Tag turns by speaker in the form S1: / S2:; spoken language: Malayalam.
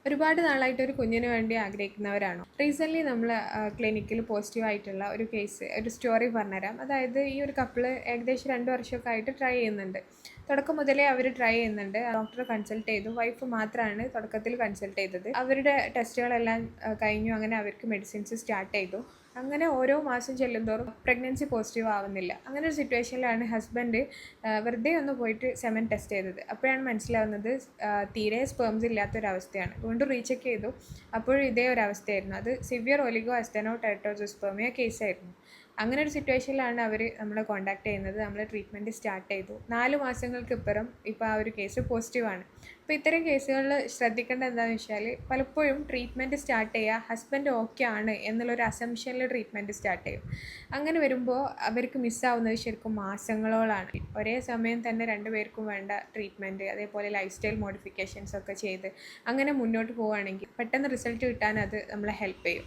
S1: ഒരുപാട് നാളായിട്ട് ഒരു കുഞ്ഞിന് വേണ്ടി ആഗ്രഹിക്കുന്നവരാണോ? റീസെൻ്റ്ലി നമ്മൾ ക്ലിനിക്കിൽ പോസിറ്റീവ് ആയിട്ടുള്ള ഒരു കേസ്, ഒരു സ്റ്റോറി പറഞ്ഞുതരാം. അതായത് ഈ ഒരു കപ്പിള് ഏകദേശം 2 വർഷമൊക്കെ ആയിട്ട് ട്രൈ ചെയ്യുന്നുണ്ട്. തുടക്കം മുതലേ അവർ ട്രൈ ചെയ്യുന്നുണ്ട്. ഡോക്ടറെ കൺസൾട്ട് ചെയ്തു. വൈഫ് മാത്രമാണ് തുടക്കത്തിൽ കൺസൾട്ട് ചെയ്തത്. അവരുടെ ടെസ്റ്റുകളെല്ലാം കഴിഞ്ഞു. അങ്ങനെ അവർക്ക് മെഡിസിൻസ് സ്റ്റാർട്ട് ചെയ്തു. അങ്ങനെ ഓരോ മാസം ചെല്ലുന്തോറും പ്രഗ്നൻസി പോസിറ്റീവ് ആവുന്നില്ല. അങ്ങനെ ഒരു സിറ്റുവേഷനിലാണ് ഹസ്ബൻഡ് വെറുതെ ഒന്ന് പോയിട്ട് സെമൻ ടെസ്റ്റ് ചെയ്തത്. അപ്പോഴാണ് മനസ്സിലാവുന്നത് തീരെ സ്പേംസ് ഇല്ലാത്തൊരവസ്ഥയാണ്. വീണ്ടും റീചെക്ക് ചെയ്തു. അപ്പോഴും ഇതേ ഒരു അവസ്ഥയായിരുന്നു. അത് സിവിയർ ഒലിഗോ അസ്റ്റെനോടൈറ്റോസോസ്പെർമിയ കേസായിരുന്നു. അങ്ങനെ ഒരു സിറ്റുവേഷനിലാണ് അവർ നമ്മളെ കോൺടാക്ട് ചെയ്യുന്നത്. നമ്മൾ ട്രീറ്റ്മെൻറ്റ് സ്റ്റാർട്ട് ചെയ്തു. 4 മാസങ്ങൾക്ക് ഇപ്പുറം ഇപ്പോൾ ആ ഒരു കേസ് പോസിറ്റീവാണ്. അപ്പോൾ ഇത്തരം കേസുകളിൽ ശ്രദ്ധിക്കേണ്ട എന്താണെന്ന് വെച്ചാൽ പലപ്പോഴും ട്രീറ്റ്മെൻറ്റ് സ്റ്റാർട്ട് ചെയ്യുക ഹസ്ബൻഡ് ഓക്കെ ആണ് എന്നുള്ളൊരു അസംഷനിൽ ട്രീറ്റ്മെൻറ്റ് സ്റ്റാർട്ട് ചെയ്യും. അങ്ങനെ വരുമ്പോൾ അവർക്ക് മിസ്സാവുന്നത് ശരിക്കും മാസങ്ങളോളാണ്. ഒരേ സമയം തന്നെ 2 പേർക്കും വേണ്ട ട്രീറ്റ്മെൻറ്റ്, അതേപോലെ ലൈഫ് സ്റ്റൈൽ മോഡിഫിക്കേഷൻസ് ഒക്കെ ചെയ്ത് അങ്ങനെ മുന്നോട്ട് പോവുകയാണെങ്കിൽ പെട്ടെന്ന് റിസൾട്ട് കിട്ടാൻ അത് നമ്മളെ ഹെൽപ്പ് ചെയ്യും.